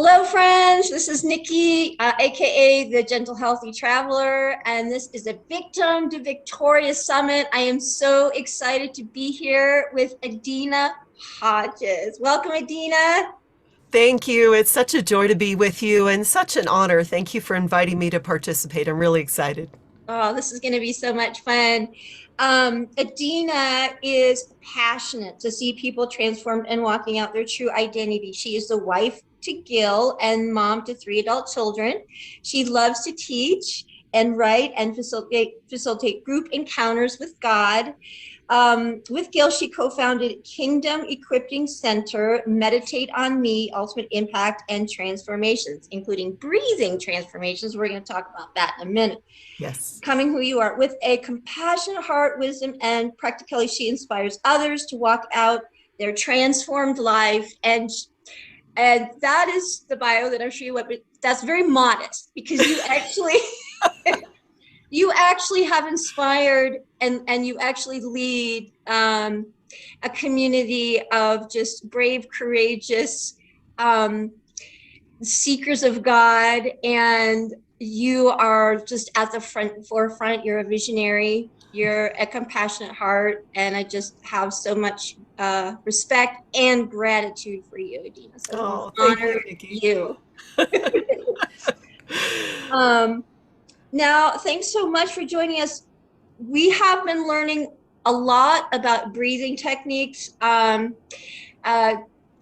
Hello, friends. This is Nikki, aka the Gentle Healthy Traveler, and this is a Victim to Victorious Summit. I am so excited to be here with Adena Hodges. Welcome, Adena. Thank you. It's such a joy to be with you and such an honor. Thank you for inviting me to participate. I'm really excited. Oh, this is going to be so much fun. Adena is passionate to see people transformed and walking out their true identity. She is the wife to Gil and mom to 3 adult children. She loves to teach and write and facilitate group encounters with God. With Gil, she co-founded Kingdom Equipping Center, Meditate on Me, Ultimate Impact, and Transformations, including breathing transformations. We're going to talk about that in a minute. Yes. Becoming who you are. With a compassionate heart, wisdom, and practicality, she inspires others to walk out their transformed life. And that is the bio that I'm sure you went, but that's very modest because you actually you actually have inspired and you actually lead a community of just brave, courageous seekers of God, and you are just at the forefront. You're a visionary, you're a compassionate heart, and I just have so much respect and gratitude for you, Adena. So I want Oh, to thank honor you, Nikki. you. um, Now, thanks so much for joining us. We have been learning a lot about breathing techniques. A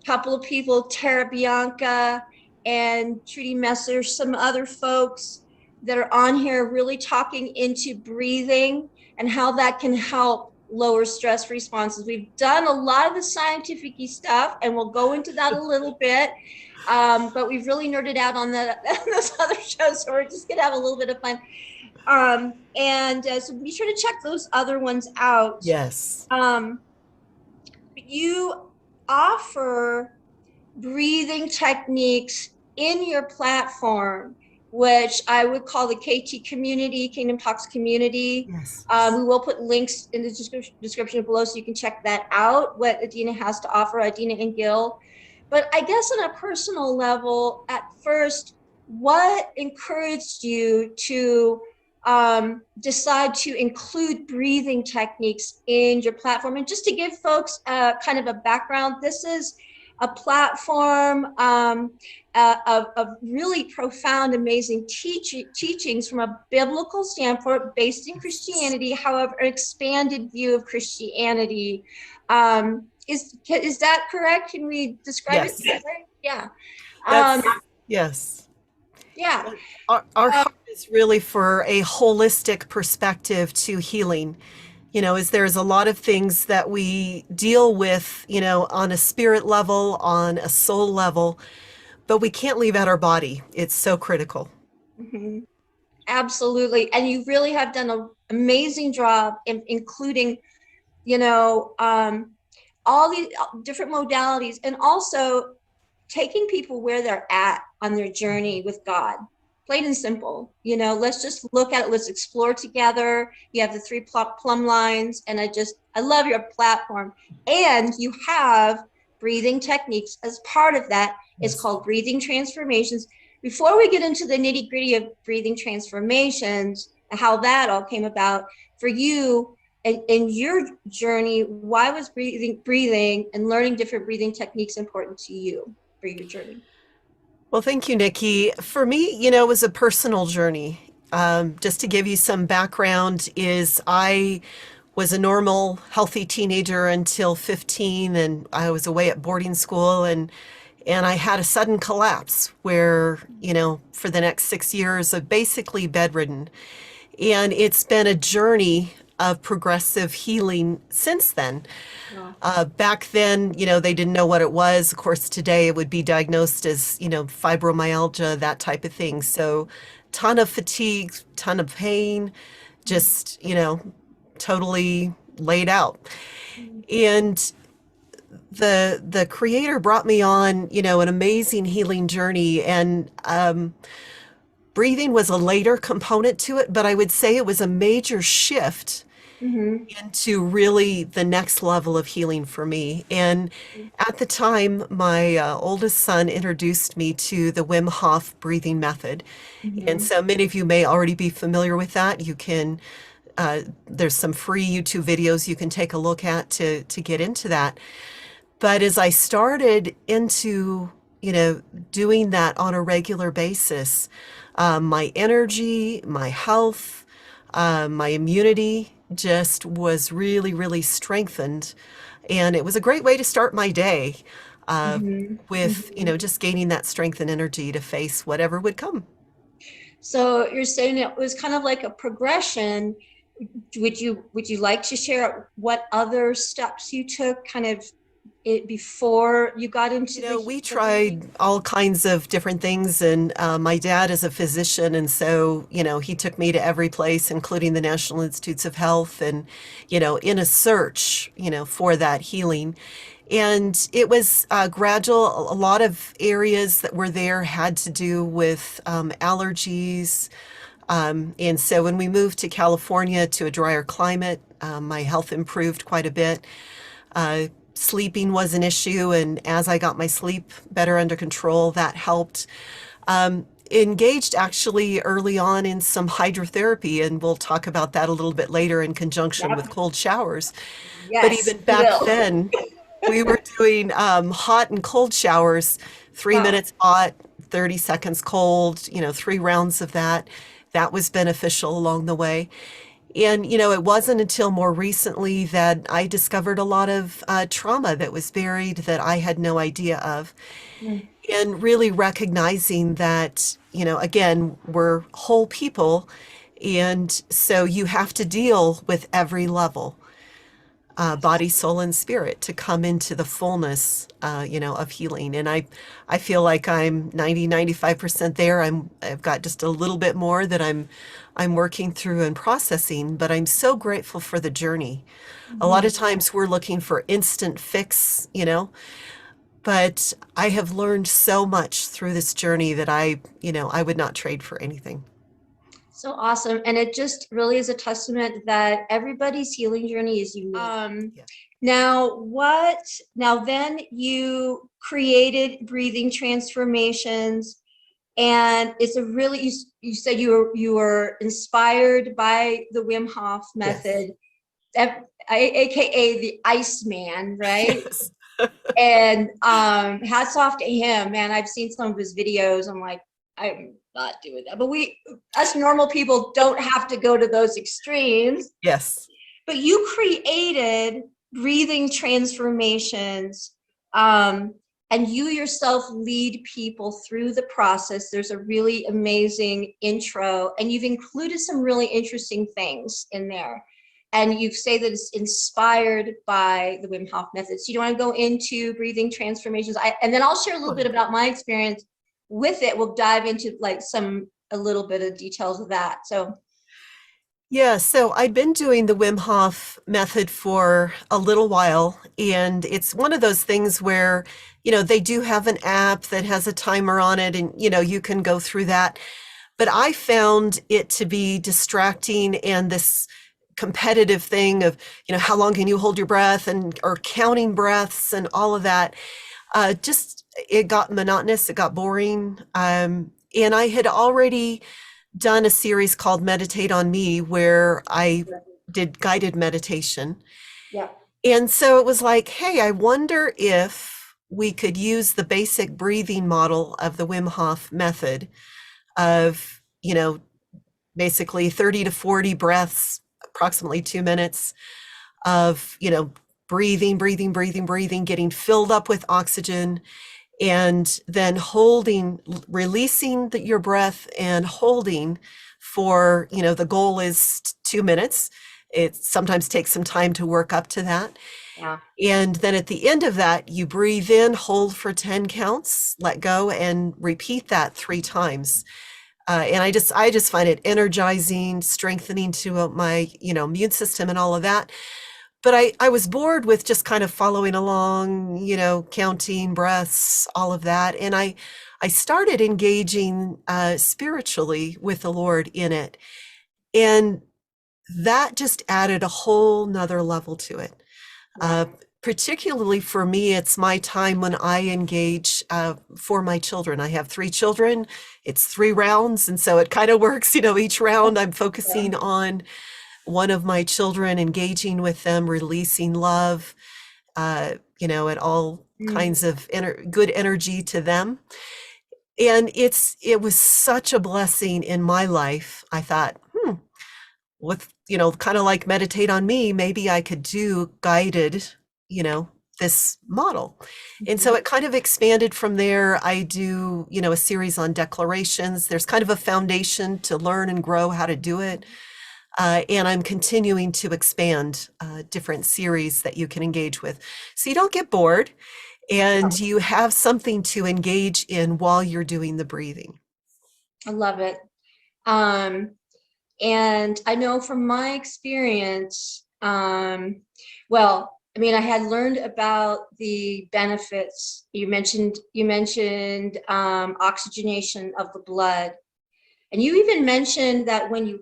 couple of people, Tara Bianca and Trudy Messer, some other folks that are on here really talking into breathing and how that can help lower stress responses. We've done a lot of the scientific stuff, and we'll go into that a little bit. But we've really nerded out on those other shows, so we're just gonna have a little bit of fun. So be sure to check those other ones out. Yes. You offer breathing techniques in your platform, which I would call the KT community, Kingdom Talks community. Yes. We will put links in the description below so you can check that out, what Adena has to offer, Adena and Gil. But I guess on a personal level, at first, what encouraged you to decide to include breathing techniques in your platform? And just to give folks kind of a background, this is a platform of really profound, amazing teachings from a biblical standpoint based in Christianity, however, an expanded view of Christianity. Is that correct? Can we describe it Yes. that way? Yeah. That's yes. Yeah. Our heart is really for a holistic perspective to healing. As there's a lot of things that we deal with, on a spirit level, on a soul level, but we can't leave out our body. It's so critical. Mhm. Absolutely. And you really have done an amazing job in including, all these different modalities, and also taking people where they're at on their journey with God. Plain and simple. Let's just look at it. Let's explore together. You have the 3 plumb lines, and I love your platform. And you have breathing techniques as part of that. It's Yes. called Breathing Transformations. Before we get into the nitty gritty of breathing transformations, how that all came about for you in your journey, why was breathing and learning different breathing techniques important to you for your journey? Well, thank you, Nikki. For me, it was a personal journey. Just to give you some background, is I was a normal, healthy teenager until 15, and I was away at boarding school, and I had a sudden collapse where, for the next 6 years of basically bedridden. And it's been a journey of progressive healing since then. Wow. Back then, they didn't know what it was. Of course, today it would be diagnosed as, fibromyalgia, that type of thing. So, ton of fatigue, ton of pain, just, totally laid out. And the creator brought me on, an amazing healing journey. And breathing was a later component to it, but I would say it was a major shift Mm-hmm. into really the next level of healing for me. And at the time, my oldest son introduced me to the Wim Hof breathing method. And Mm-hmm. so many of you may already be familiar with that. You can, there's some free YouTube videos you can take a look at to get into that. But as I started into, doing that on a regular basis, my energy, my health, my immunity just was really, really strengthened. And it was a great way to start my day Mm-hmm. with, Mm-hmm. just gaining that strength and energy to face whatever would come. So you're saying it was kind of like a progression. Would you like to share what other steps you took kind of before you got into We the breathing? tried all kinds of different things, and my dad is a physician, and so, he took me to every place, including the National Institutes of Health, and, in a search, for that healing. And it was gradual. A lot of areas that were there had to do with allergies. And so when we moved to California to a drier climate, my health improved quite a bit. Sleeping was an issue, and as I got my sleep better under control, that helped. Engaged actually early on in some hydrotherapy, and we'll talk about that a little bit later in conjunction with Yep. cold showers. But Yes, even we back will. then, we were doing hot and cold showers, three Wow. minutes hot, 30 seconds cold, 3 rounds of that. That was beneficial along the way. And, it wasn't until more recently that I discovered a lot of trauma that was buried that I had no idea of. Mm. And really recognizing that, again, we're whole people. And so you have to deal with every level, body, soul, and spirit to come into the fullness, of healing. And I feel like I'm 95% there. I've got just a little bit more that I'm working through and processing, but I'm so grateful for the journey. A lot of Mhm. times we're looking for instant fix, but I have learned so much through this journey that I would not trade for anything. So awesome. And it just really is a testament that everybody's healing journey is unique. Yeah. Now then you created breathing transformations, and it's a really, you said you were inspired by the Wim Hof Yes. method, AKA the Iceman, right? Yes. And hats off to him, man. I've seen some of his videos. I'm like, I'm not doing that. But us normal people don't have to go to those extremes. Yes. But you created breathing transformations, um, and you yourself lead people through the process. There's a really amazing intro, and you've included some really interesting things in there. And you say that it's inspired by the Wim Hof method. So you don't want to go into breathing transformations. And then I'll share a little bit about my experience with it. We'll dive into like a little bit of details of that. So Yeah, so I'd been doing the Wim Hof method for a little while, and it's one of those things where, they do have an app that has a timer on it, and, you can go through that. But I found it to be distracting, and this competitive thing of, how long can you hold your breath, and or counting breaths and all of that. Just it got monotonous, it got boring. And I had already done a series called Meditate on Me where I did guided meditation. yeah. And so it was like, hey, I wonder if we could use the basic breathing model of the Wim Hof method of, basically 30 to 40 breaths, approximately 2 minutes of, breathing, breathing, breathing, breathing, getting filled up with oxygen, and then releasing your breath and holding for, the goal is 2 minutes. It sometimes takes some time to work up to that. Yeah. And then at the end of that, you breathe in, hold for 10 counts, let go, and repeat that 3 times. And I just find it energizing, strengthening to my, immune system and all of that. But I was bored with just kind of following along, counting breaths, all of that. And I started engaging spiritually with the Lord in it. And that just added a whole nother level to it. Wow. Particularly for me, it's my time when I engage for my children. I have 3 children. It's 3 rounds. And so it kind of works, each round I'm Yeah. focusing on one of my children, engaging with them, releasing love, and all Mm. kinds of good energy to them. And it was such a blessing in my life. I thought, with, kind of like meditate on me, maybe I could do guided, you know, this model. And so Mhm. it kind of expanded from there. I do, a series on declarations. There's kind of a foundation to learn and grow how to do it. And I'm continuing to expand different series that you can engage with. So you don't get bored and you have something to engage in while you're doing the breathing. I love it. Um, and I know from my experience, well, I mean, I had learned about the benefits. You mentioned oxygenation of the blood. And you even mentioned that when you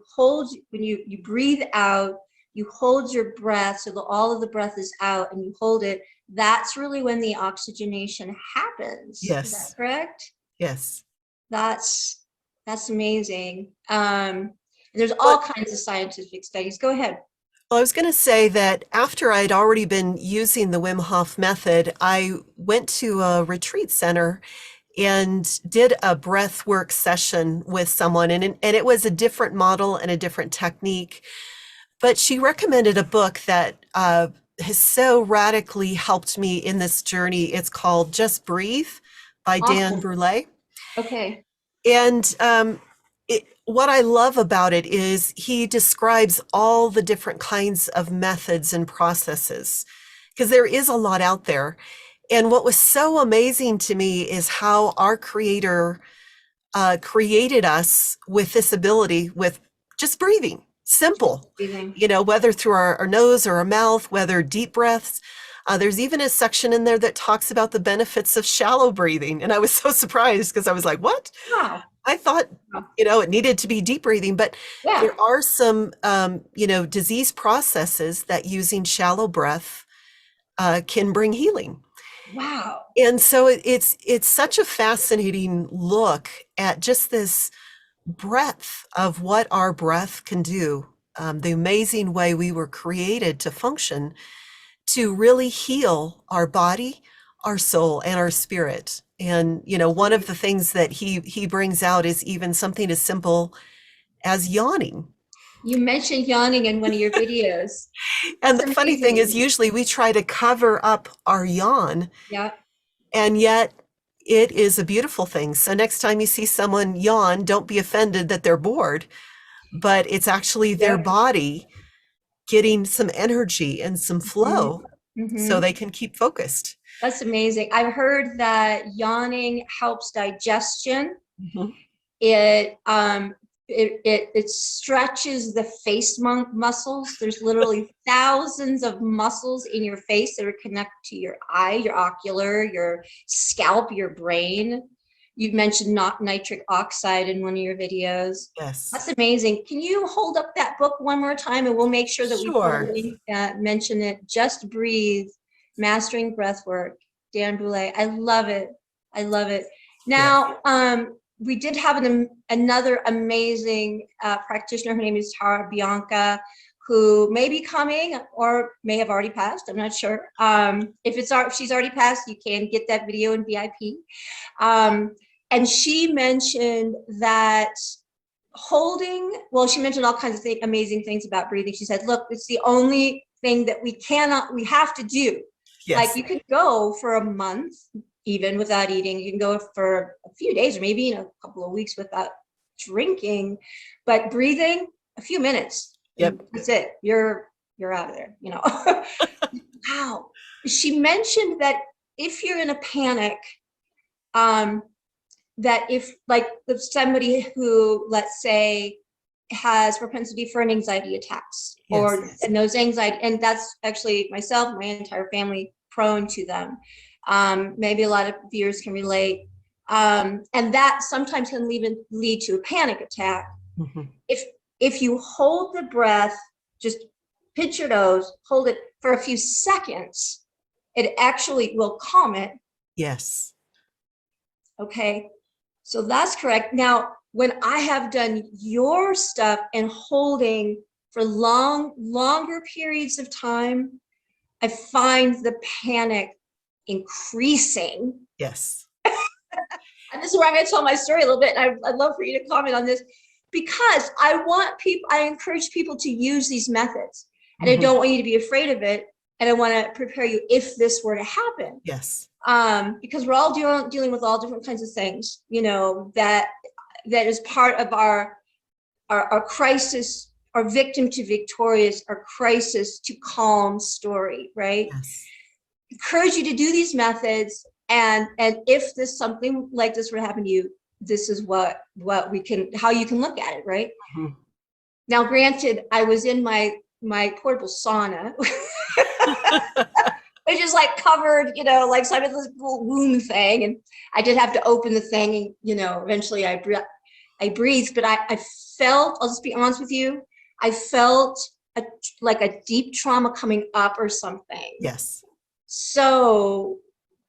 breathe out, you hold your breath so that all of the breath is out and you hold it. That's really when the oxygenation happens. Is that Yes, correct? yes. That's that's amazing. There's all But kinds of scientific studies. Go ahead. I was going to say that after I'd already been using the Wim Hof method, I went to a retreat center and did a breath work session with someone. And it was a different model and a different technique. But she recommended a book that has so radically helped me in this journey. It's called Just Breathe by Dan Awesome. Brule. Okay. And what I love about it is he describes all the different kinds of methods and processes, because there is a lot out there. And what was so amazing to me is how our Creator created us with this ability with just breathing, Just simple, breathing. whether through our nose or our mouth, whether deep breaths. There's even a section in there that talks about the benefits of shallow breathing. And I was so surprised because I was like, what? Wow. I thought, Wow. it needed to be deep breathing, but Yeah. there are some, disease processes that using shallow breath can bring healing. Wow. And so it's such a fascinating look at just this breadth of what our breath can do, the amazing way we were created to function to really heal our body, our soul, and our spirit. And one of the things that he brings out is even something as simple as yawning. You mentioned yawning in one of your videos. And That's the funny thing is, amazing. usually we try to cover up our yawn, Yeah. and yet it is a beautiful thing. So next time you see someone yawn, don't be offended that they're bored, but it's actually their Yep. body getting some energy and some flow so Mm-hmm. they can keep focused. That's amazing. I've heard that yawning helps digestion. Mhm. It stretches the face muscles. There's literally thousands of muscles in your face that are connected to your eye, your ocular, your scalp, your brain. You've mentioned not nitric oxide in one of your videos. Yes. That's amazing. Can you hold up that book one more time and we'll make sure that we put a Sure. link that mention it. Just Breathe, Mastering Breathwork, Dan Brule. I love it. I love it. Yeah. Now, we did have another amazing practitioner. Her name is Tara Bianca, who may be coming or may have already passed. I'm not sure. If she's already passed, you can get that video in VIP. And she mentioned that she mentioned all kinds of amazing things about breathing. She said, look, it's the only thing that we have to do. Like Yes. you could go for a month even without eating. You can go for a few days or maybe a couple of weeks without drinking, but breathing a few minutes and Yep. that's it. You're out of there, Wow. She mentioned that if you're in a panic, that if somebody who, let's say, has propensity for an anxiety attacks Yes. and those anxiety, and that's actually myself, my entire family prone to them. Maybe a lot of viewers can relate. And that sometimes can even lead to a panic attack. Mhm. If you hold the breath just pinch your nose, hold it for a few seconds, it actually will calm it. Yes. Okay. So that's correct. Now, when I have done your stuff and holding for longer periods of time, I find the panic increasing. Yes. And this is where I'm going to tell my story a little bit. And I'd love for you to comment on this, because I encourage people to use these methods, and I don't want you to be afraid of it. And I want to prepare you if this were to happen. Yes. Because we're all dealing with all different kinds of things, that is part of our crisis, our victim to victorious, our crisis to calm story, right? Yes. Encourage you to do these methods, and if this something like this were to happen to you, this is how you can look at it, right? Now, granted, I was in my portable sauna, which is like covered, like some of this little womb thing, and I did have to open the thing, and eventually I breathed, but I felt, I'll just be honest with you, I felt like a deep trauma coming up or something. Yes. So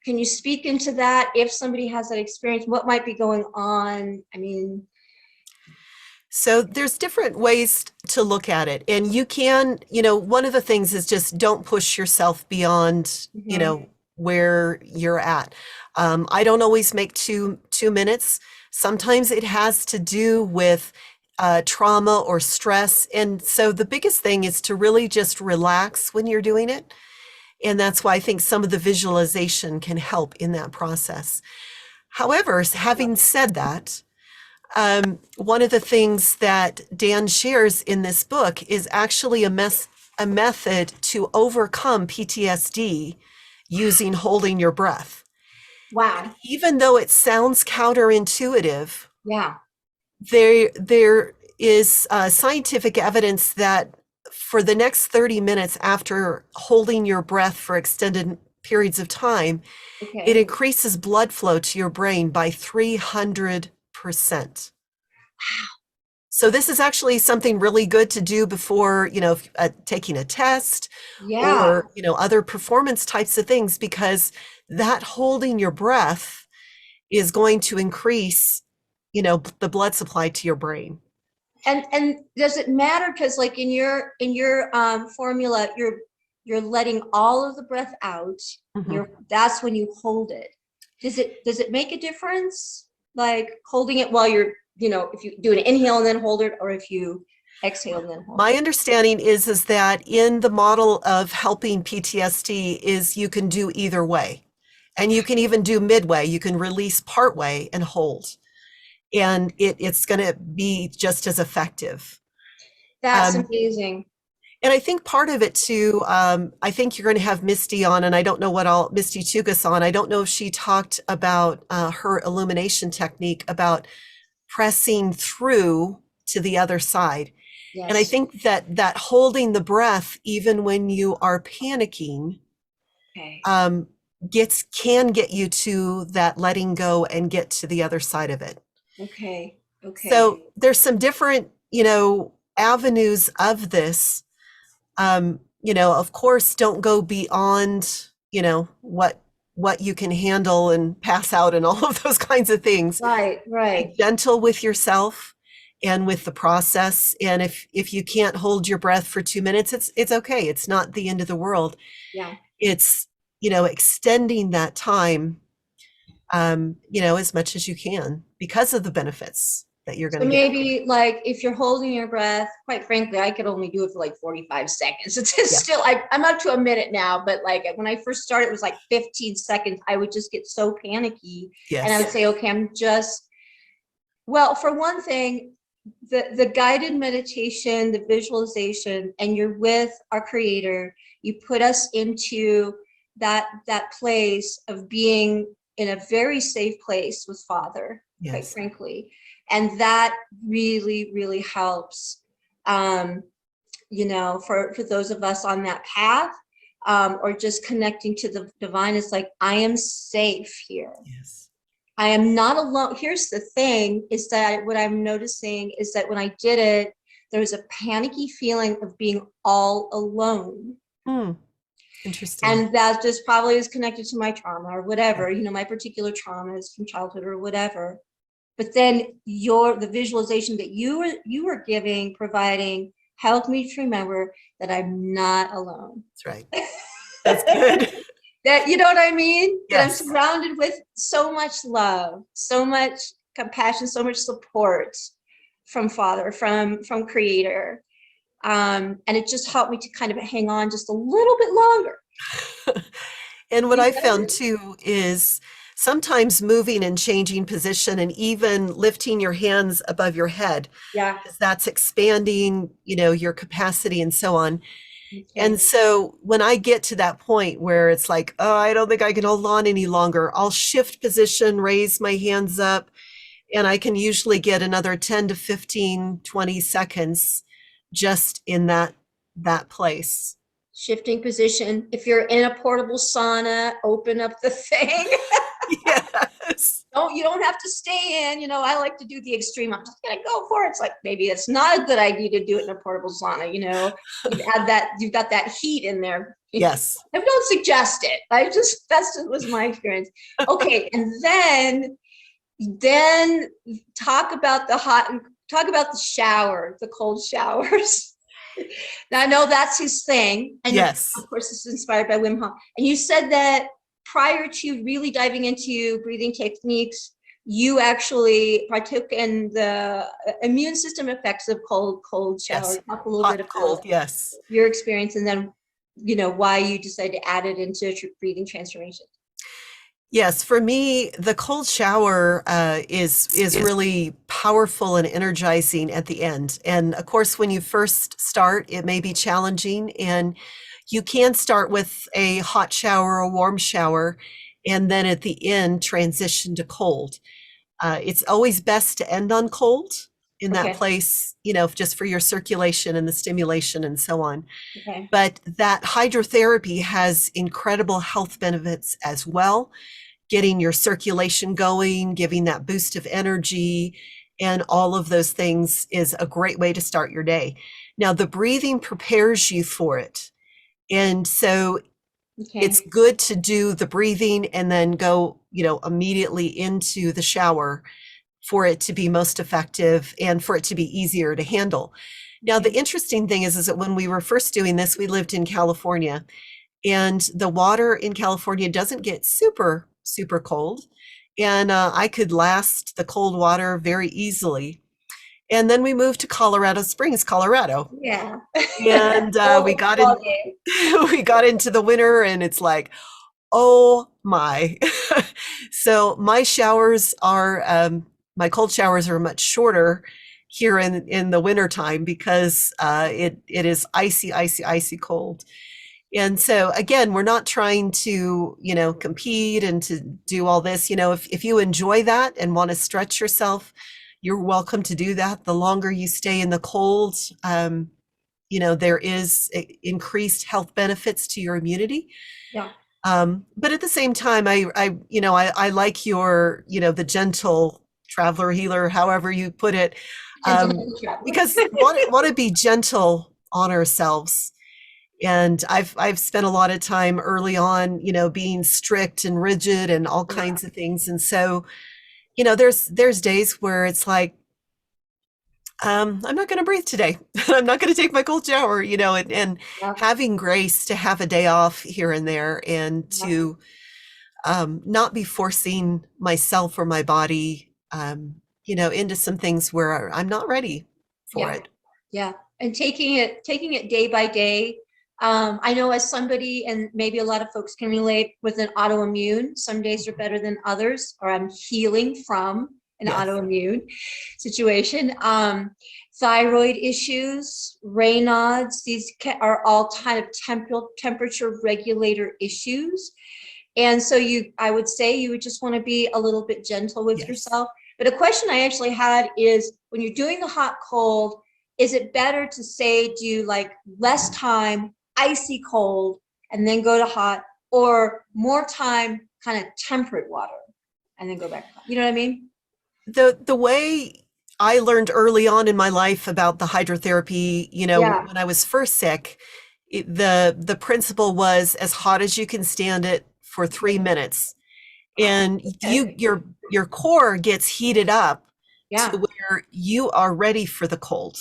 can you speak into that? If somebody has that experience, what might be going on? I mean, so there's different ways to look at it. And you can, one of the things is just don't push yourself beyond, where you're at. I don't always make two minutes. Sometimes it has to do with trauma or stress. And so the biggest thing is to really just relax when you're doing it. And that's why I think some of the visualization can help in that process. However, having said that, one of the things that Dan shares in this book is actually a method to overcome PTSD using holding your breath. wow. Even though it sounds counterintuitive, Yeah. there is scientific evidence that for the next 30 minutes after holding your breath for extended periods of time, it increases blood flow to your brain by 300%. So this is actually something really good to do before, taking a test or, other performance types of things, because that holding your breath is going to increase, the blood supply to your brain. And does it matter? Because like in your formula, you're letting all of the breath out. That's when you hold it. Does it make a difference? Like holding it while you're, if you do an inhale and then hold it, or if you exhale and then hold it? My understanding is that in the model of helping PTSD is you can do either way. And you can even do midway. You can release partway and hold. And it's going to be just as effective. That's amazing. And I think part of it too, I think you're going to have Misty on, and I don't know Misty Tugas on. I don't know if she talked about her illumination technique about pressing through to the other side. Yes. And I think that holding the breath, even when you are panicking, can get you to that letting go and get to the other side of it. Okay. So there's some different, avenues of this. Of course, don't go beyond, what you can handle and pass out and all of those kinds of things. Right. Be gentle with yourself and with the process. And if you can't hold your breath for 2 minutes, it's okay. It's not the end of the world. Yeah. It's, extending that time, as much as you can because of the benefits that you're going to get. Maybe like if you're holding your breath, quite frankly, I could only do it for like 45 seconds. It's still, I'm up to a minute now, but like when I first started, it was like 15 seconds. I would just get so panicky. Yes. And I would say, okay, for one thing, the guided meditation, the visualization, and you're with our creator, you put us into that place of being in a very safe place with Father, quite frankly. And that really, really helps, for those of us on that path, or just connecting to the divine. It's like, I am safe here. Yes. I am not alone. Here's the thing, is that what I'm noticing is that when I did it, there was a panicky feeling of being all alone. Hmm. Interesting. And that just probably is connected to my trauma or whatever, Yeah. my particular traumas from childhood or whatever. But then the visualization that you were giving, providing, helped me to remember that I'm not alone. That's right. That's good. That, you know what I mean? That I'm Yes. surrounded with so much love, so much compassion, so much support from Father, from Creator. And it just helped me to kind of hang on just a little bit longer. And what I found too is sometimes moving and changing position and even lifting your hands above your head, Yeah. because that's expanding, your capacity and so on. Okay. And so when I get to that point where it's like, oh, I don't think I can hold on any longer, I'll shift position, raise my hands up, and I can usually get another 10 to 15, 20 seconds just in that place. Shifting position. If you're in a portable sauna, open up the thing. Yes. You don't have to stay in. I like to do the extreme. I'm just gonna go for it. It's like, maybe it's not a good idea to do it in a portable sauna. You've got that heat in there. Yes. I don't suggest it. Was my experience. Okay, and then talk about the shower, the cold showers. Now I know that's his thing, and Yes. of course it's inspired by Wim Hof. And you said that prior to really diving into breathing techniques, you actually partook in the immune system effects of cold showers. Yes. Talk a little Hot bit and cold. about Yes. your experience, and then why you decided to add it into breathing transformation. Yes, for me, the cold shower is really powerful and energizing at the end. And of course, when you first start, it may be challenging, and you can start with a hot shower or warm shower, and then at the end transition to cold. It's always best to end on cold in that Okay. place, just for your circulation and the stimulation and so on. Okay. But that hydrotherapy has incredible health benefits as well, getting your circulation going, giving that boost of energy, and all of those things is a great way to start your day. Now, the breathing prepares you for it. And so Okay. it's good to do the breathing and then go, immediately into the shower for it to be most effective and for it to be easier to handle. Now, the interesting thing is that when we were first doing this, we lived in California, and the water in California doesn't get super, super cold. And I could last the cold water very easily. And then we moved to Colorado Springs, Colorado. Yeah. And we got into the winter, and it's like, oh my. So my cold showers are much shorter here in the winter time, because it is icy, icy, icy cold. And so again, we're not trying to, compete and to do all this. If you enjoy that and want to stretch yourself, you're welcome to do that. The longer you stay in the cold, there is increased health benefits to your immunity. Yeah. But at the same time, I like your, the gentle traveler, healer, however you put it, because want to be gentle on ourselves. And I've spent a lot of time early on, being strict and rigid and all kinds of things. And so, there's days where it's like, I'm not going to breathe today. I'm not going to take my cold shower, and having grace to have a day off here and there, and to not be forcing myself or my body, into some things where I'm not ready for it. Yeah. And taking it day by day. I know, as somebody, and maybe a lot of folks can relate, with an autoimmune, some days are better than others, or I'm healing from an autoimmune situation. Thyroid issues, Raynaud's, these are all kind of temperature regulator issues. And so I would say you would just want to be a little bit gentle with yourself. But a question I actually had is, when you're doing the hot cold, is it better to say do like less time, icy cold, and then go to hot, or more time, kind of temperate water, and then go back to hot? You know what I mean? The way I learned early on in my life about the hydrotherapy. Yeah. When I was first sick, the principle was as hot as you can stand it for 3 minutes, and Okay. your core gets heated up to Yeah. where you are ready for the cold.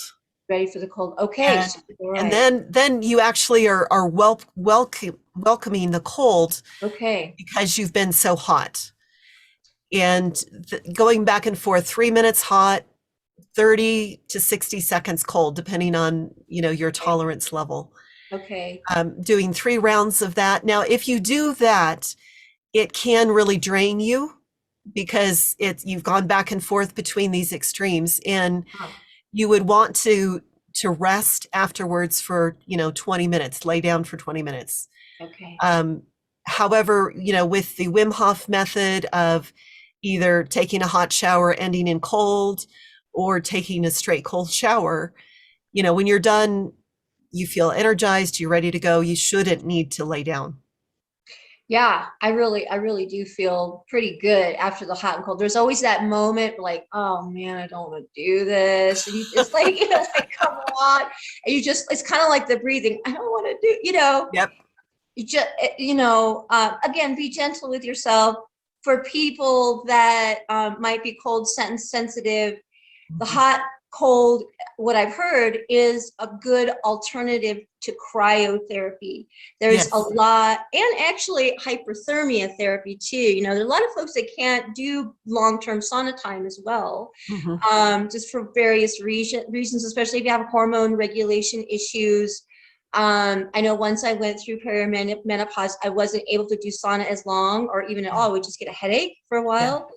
Ready for the cold. Okay. And So, all and right. then you actually are welcoming the cold Okay. because you've been so hot. And going back and forth, 3 minutes hot, 30 to 60 seconds cold, depending on, your Okay. tolerance level. Okay. Doing 3 rounds of that. Now, if you do that, it can really drain you because you've gone back and forth between these extremes, and Huh. you would want to rest afterwards for 20 minutes, lay down for 20 minutes. Okay. um, However, with the Wim Hof method of either taking a hot shower ending in cold or taking a straight cold shower, when you're done, you feel energized, you're ready to go, you shouldn't need to lay down. Yeah, I really do feel pretty good after the hot and cold. There's always that moment like, oh man, I don't want to do this. And it's like, like, come on. And it's kind of like the breathing. I don't want to do, Yep. you just, again, be gentle with yourself. For people that might be cold sensitive, the hot, cold, what I've heard is a good alternative to cryotherapy. There's a Yes. lot, and actually hyperthermia therapy too. There's a lot of folks that can't do long-term sauna time as well, Mhm. just for various reasons, especially if you have hormone regulation issues. I know once I went through perimenopause, I wasn't able to do sauna as long or even at all. I would just get a headache for a Yeah. while.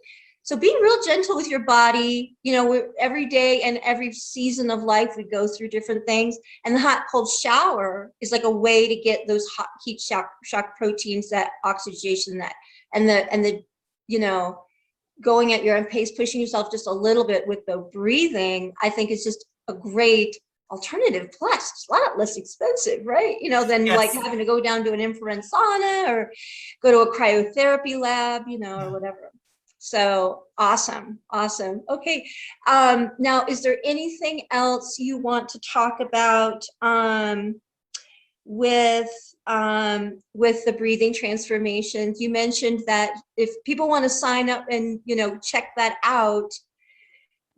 So being real gentle with your body, every day and every season of life, we go through different things. And the hot cold shower is like a way to get those hot heat shock proteins, that oxidation, and the, you know, going at your own pace, pushing yourself just a little bit with the breathing, I think is just a great alternative. Plus, it's a lot less expensive, right? Than like Yes. having to go down to an infrared sauna or go to a cryotherapy lab, or whatever. So awesome. Awesome. Okay. Now, is there anything else you want to talk about with with the breathing transformations? You mentioned that if people want to sign up and check that out.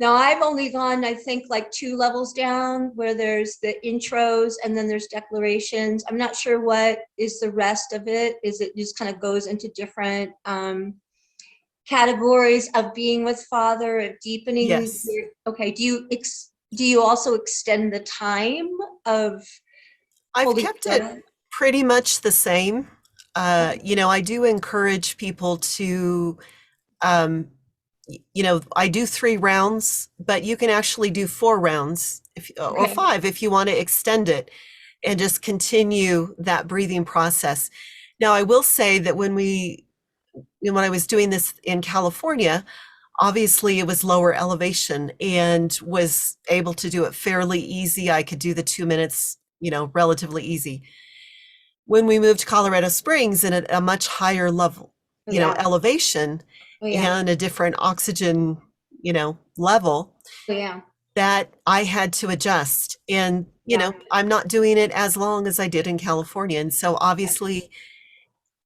Now, I've only gone, I think, like 2 levels down, where there's the intros and then there's declarations. I'm not sure what is the rest of it. Is it just kind of goes into different categories of being with Father, of deepening Yes. your, okay, do you also extend the time of I've holding kept it together? pretty much the same. I do encourage people to, um, I do 3 rounds, but you can actually do 4 rounds or Okay. 5 if you want to extend it and just continue that breathing process. Now, I will say that when I was doing this in California, obviously it was lower elevation and was able to do it fairly easy. I could do the 2 minutes, relatively easy. When we moved to Colorado Springs and at a much higher level, Oh yeah. elevation Oh yeah. and a different oxygen, level, Oh yeah. that I had to adjust. And, Yeah. I'm not doing it as long as I did in California. And so obviously,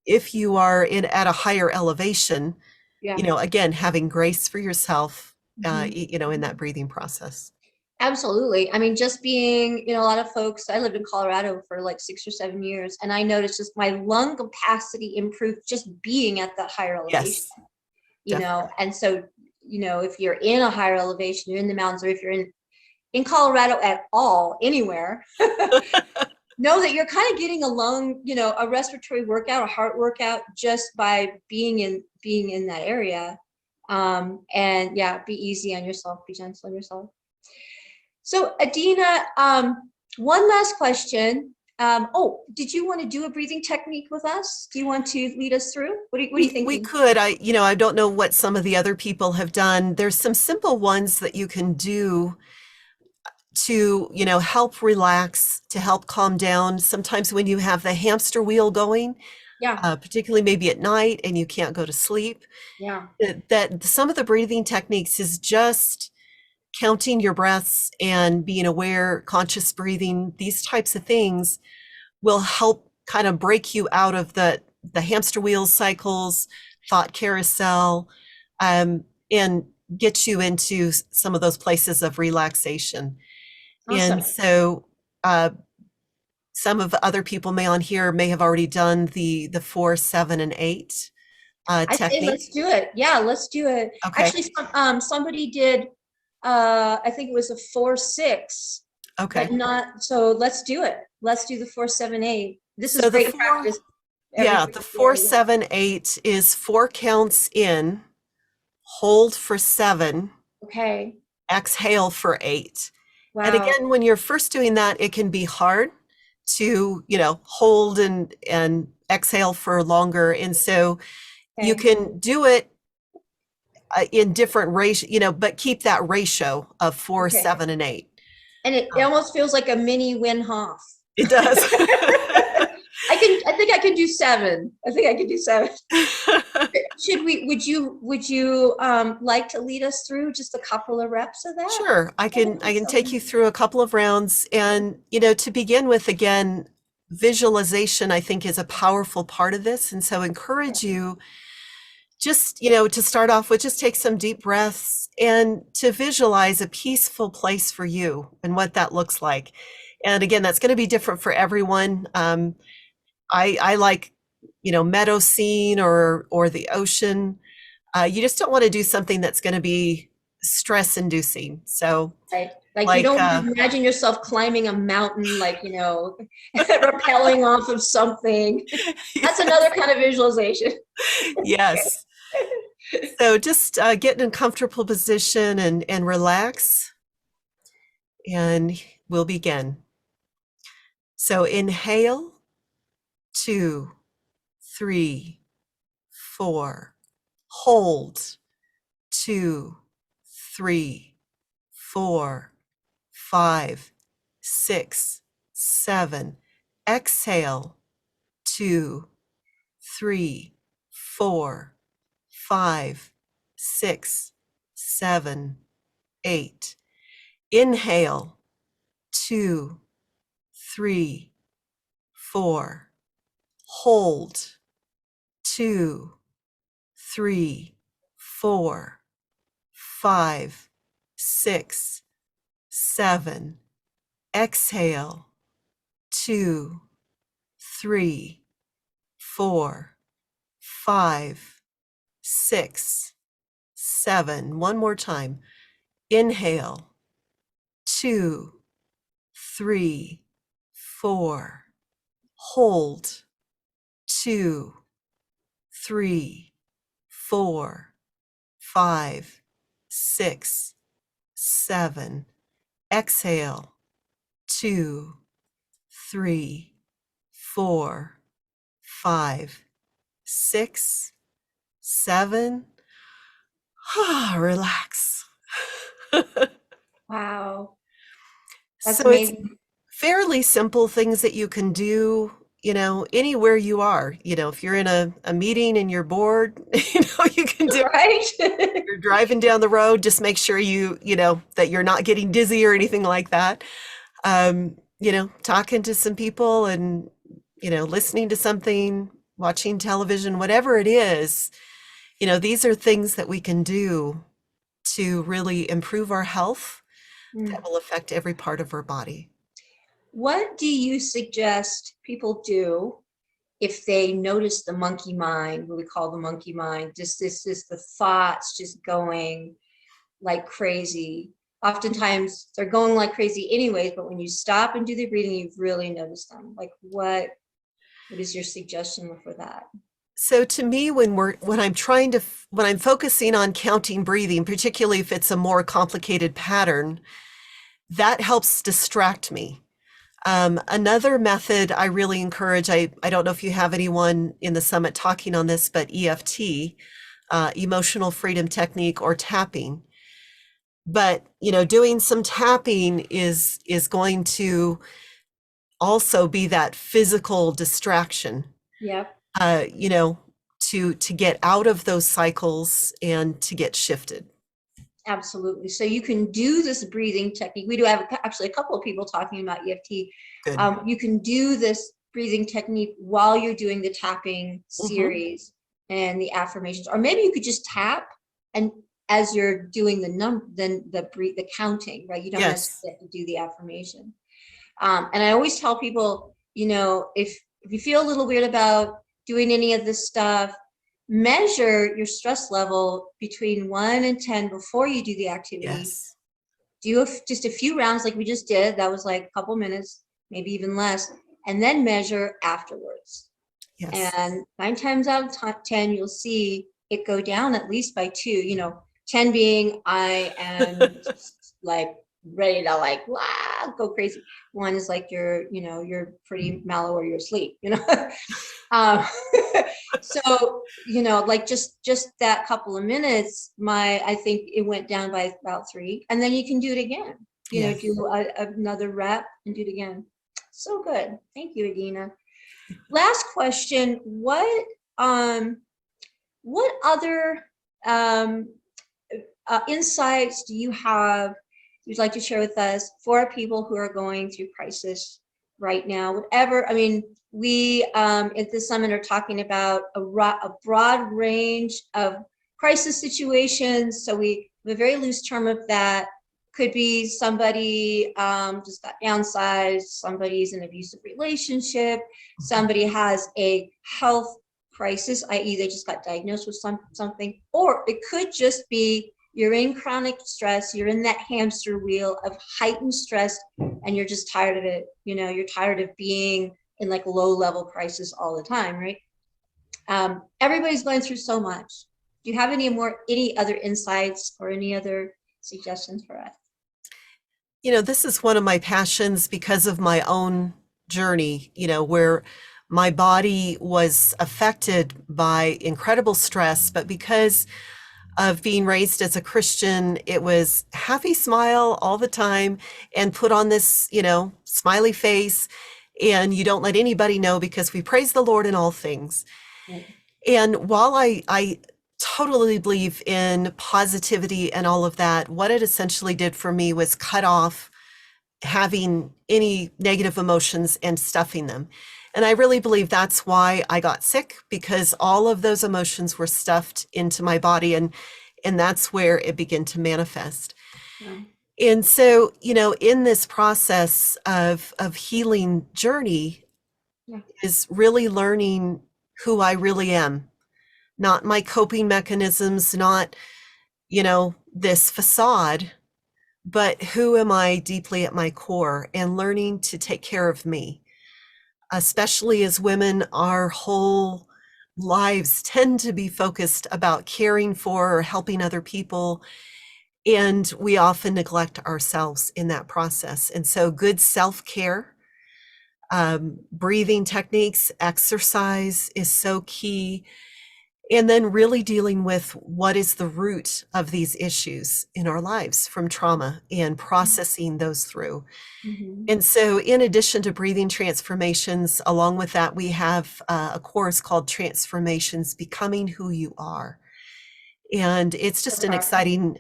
if you are at a higher elevation, Yeah. again, having grace for yourself, Mhm. in that breathing process. Absolutely. I mean, just being, a lot of folks, I lived in Colorado for like 6 or 7 years, and I noticed just my lung capacity improved just being at that higher elevation, Yes, definitely. and so, if you're in a higher elevation, you're in the mountains, or if you're in Colorado at all, anywhere, know that you're kind of getting a lung, a respiratory workout, a heart workout, just by being in that area. And yeah, be easy on yourself, be gentle on yourself. So Adena, one last question. Oh, did you want to do a breathing technique with us? Do you want to lead us through? What are you We thinking? could. I don't know what some of the other people have done. There's some simple ones that you can do to, help relax, to help calm down. Sometimes when you have the hamster wheel going, Yeah, particularly maybe at night and you can't go to sleep, yeah, that some of the breathing techniques is just counting your breaths and being aware, conscious breathing, these types of things will help kind of break you out of the hamster wheel cycles, thought carousel, and get you into some of those places of relaxation. Awesome. And so uh, some of the other people may on here may have already done the 4, 7, and 8 I say technique. let's do it. Yeah, let's do it. Okay. Actually, somebody did. I think it was a 4-6, Okay. but not. So let's do it. Let's do the 4-7-8. This is So the great 4, practice. yeah, Everybody the 4, here. Yeah. 7, 8 is 4 counts in, hold for 7, Okay. exhale for 8. And Wow. again, when you're first doing that, it can be hard to, hold and exhale for longer. And so you Okay. can do it in different ratio, but keep that ratio of 4, Okay. 7, and 8. And it almost feels like a mini Wim Hof. It does. I think I can do 7. I think I can do 7. Would you like to lead us through just a couple of reps of that? Sure, I can take you through a couple of rounds. And to begin with, again, visualization I think is a powerful part of this. And so encourage you just, to start off with, just take some deep breaths and to visualize a peaceful place for you and what that looks like. And again, that's going to be different for everyone. I like, meadow scene or the ocean. You just don't want to do something that's going to be stress inducing. So Right. Like you like, don't imagine yourself climbing a mountain, like, rappelling off of something. That's another kind of visualization. yes. So just get in a comfortable position and relax, and we'll begin. So inhale, 2, 3, 4. Hold, 2, 3, 4, 5, 6, 7. Exhale, 2, 3, 4, 5, 6, 7, 8. Inhale, 2, 3, 4. Hold, 2, 3, 4, 5, 6, 7. Exhale, 2, 3, 4, 5, 6, 7. One more time. Inhale, 2, 3, 4. Hold, 2, 3, 4, 5, 6, 7. Exhale, 2, 3, 4, 5, 6, 7. Relax. Wow. That's So it's amazing. fairly simple things that you can do, anywhere you are. If you're in a meeting and you're bored, you can do it. Right? You're driving down the road, just make sure that you're not getting dizzy or anything like that. Talking to some people and, listening to something, watching television, whatever it is, these are things that we can do to really improve our health that will affect every part of our body. What do you suggest people do if they notice the monkey mind, what we call the monkey mind, just the thoughts just going like crazy? Oftentimes they're going like crazy anyways, but when you stop and do the breathing, you really notice them. Like what is your suggestion for that? So to me, when I'm focusing on counting breathing, particularly if it's a more complicated pattern, that helps distract me. Another method I really encourage, I don't know if you have anyone in the summit talking on this, but EFT, emotional freedom technique, or tapping. But, doing some tapping is going to also be that physical distraction. Yep. To get out of those cycles and to get shifted. Absolutely. So you can do this breathing technique. We do have actually a couple of people talking about EFT. Good. You can do this breathing technique while you're doing the tapping series and the affirmations, or maybe you could just tap and as you're doing the counting, right? You don't Yes. necessarily have to do the affirmation. And I always tell people, if you feel a little weird about doing any of this stuff, measure your stress level between 1 and 10 before you do the activity. Yes. Do just a few rounds like we just did. That was like a couple minutes, maybe even less, and then measure afterwards. Yes. And 9 times out of 10, you'll see it go down at least by 2. 10 being I am like ready to like go crazy. 1 is like you're pretty mellow or you're asleep. um, so like just that couple of minutes, I think it went down by about 3, and then you can do it again. Yes. Do another rep and do it again. So good. Thank you, Adena. Last question: what other insights do you have you'd like to share with us for people who are going through crisis right now? Whatever. I mean, we at the summit are talking about a broad range of crisis situations. So we have a very loose term of that. Could be somebody just got downsized, somebody's in an abusive relationship, somebody has a health crisis, i.e. they just got diagnosed with something, or it could just be you're in chronic stress, you're in that hamster wheel of heightened stress, and you're just tired of it. You're tired of being in like low level crisis all the time, right? Everybody's going through so much. Do you have any other insights or any other suggestions for us? This is one of my passions because of my own journey, where my body was affected by incredible stress, but because of being raised as a Christian, it was happy smile all the time and put on this, smiley face, and you don't let anybody know because we praise the Lord in all things. Right. And while I totally believe in positivity and all of that, what it essentially did for me was cut off having any negative emotions and stuffing them. And I really believe that's why I got sick, because all of those emotions were stuffed into my body, and that's where it began to manifest. Yeah. And so, in this process of healing journey Yeah. is really learning who I really am, not my coping mechanisms, not, this facade, but who am I deeply at my core, and learning to take care of me. Especially as women, our whole lives tend to be focused about caring for or helping other people, and we often neglect ourselves in that process. And so good self-care, breathing techniques, exercise is so key. And then really dealing with what is the root of these issues in our lives from trauma and processing those through. Mm-hmm. And so in addition to breathing transformations, along with that, we have a course called Transformations, Becoming Who You Are. And it's just an exciting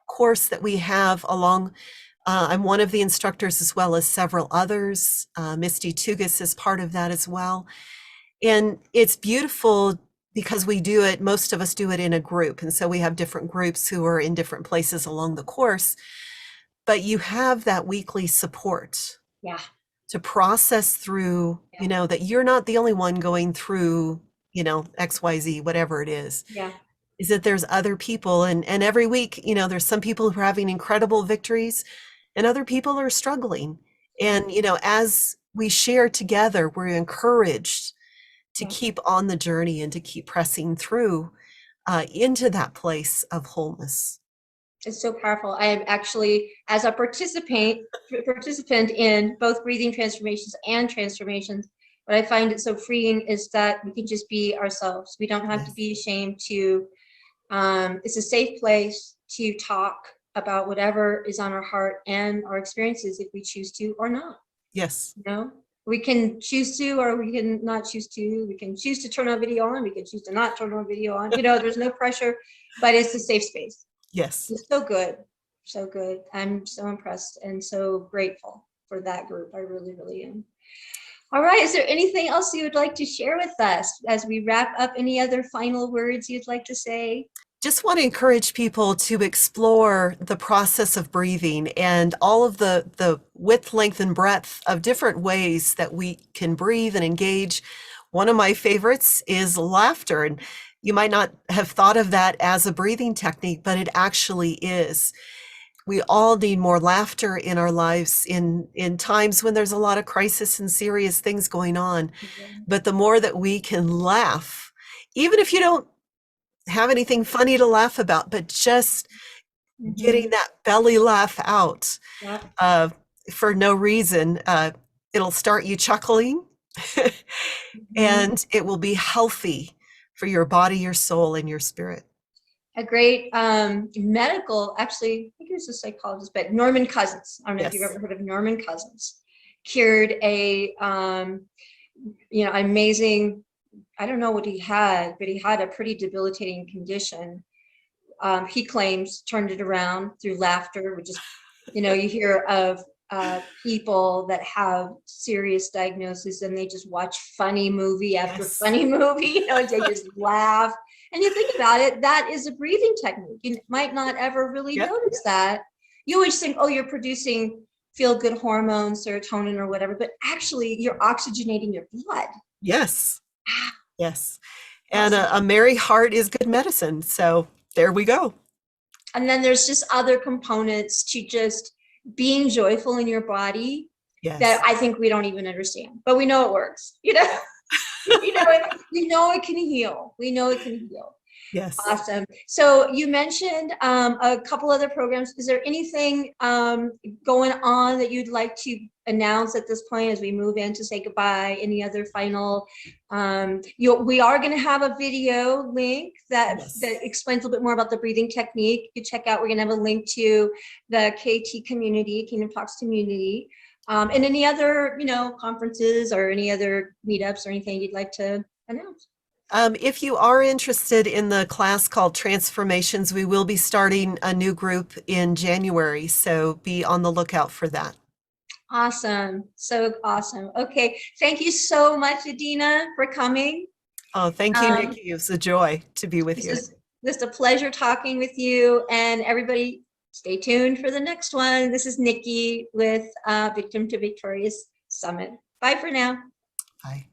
course that we have along. I'm one of the instructors as well as several others. Misty Tugas is part of that as well. And it's beautiful because most of us do it in a group. And so we have different groups who are in different places along the course, but you have that weekly support. Yeah. To process through, that you're not the only one going through, XYZ, whatever it is. Yeah. Is that there's other people, and every week, there's some people who are having incredible victories and other people are struggling. And, as we share together, we're encouraged to keep on the journey and to keep pressing through into that place of wholeness. It's so powerful. I am actually, as a participant in both breathing transformations and transformations, what I find it so freeing is that we can just be ourselves. We don't have to be ashamed to, it's a safe place to talk about whatever is on our heart and our experiences if we choose to or not. Yes. We can choose to, or we can not choose to. We can choose to turn our video on. We can choose to not turn our video on. There's no pressure, but it's a safe space. Yes. It's so good. So good. I'm so impressed and so grateful for that group. I really, really am. All right. Is there anything else you would like to share with us as we wrap up? Any other final words you'd like to say? Just want to encourage people to explore the process of breathing and all of the width, length, and breadth of different ways that we can breathe and engage. One of my favorites is laughter. And you might not have thought of that as a breathing technique, but it actually is. We all need more laughter in our lives in times when there's a lot of crisis and serious things going on. But the more that we can laugh, even if you don't have anything funny to laugh about, but just getting that belly laugh out Yeah. for no reason, it'll start you chuckling and it will be healthy for your body, your soul, and your spirit. A great medical, actually, I think he was a psychologist, but Norman Cousins. I don't know if you've ever heard of Norman Cousins. Cured a, amazing, I don't know what he had, but he had a pretty debilitating condition. He claims turned it around through laughter, which is, you hear of people that have serious diagnoses and they just watch funny movie after funny movie, and they just laugh. And you think about it, that is a breathing technique. You might not ever really notice that. You always think, oh, you're producing feel-good hormones, serotonin or whatever, but actually you're oxygenating your blood. Yes. Yes. And a merry heart is good medicine. So there we go. And then there's just other components to just being joyful in your body that I think we don't even understand, but we know it works. We know it can heal. We know it can heal. Yes. Awesome. So you mentioned a couple other programs. Is there anything going on that you'd like to announce at this point as we move in to say goodbye? Any other final? We are going to have a video link that explains a little bit more about the breathing technique. You check out. We're going to have a link to the KT community, Kingdom Talks community, and any other conferences or any other meetups or anything you'd like to announce. If you are interested in the class called Transformations, we will be starting a new group in January, so be on the lookout for that. Awesome. So awesome. Okay. Thank you so much, Adena, for coming. Oh, thank you, Nikki. It was a joy to be with you. This is a pleasure talking with you, and everybody stay tuned for the next one. This is Nikki with Victim to Victorious Summit. Bye for now. Bye.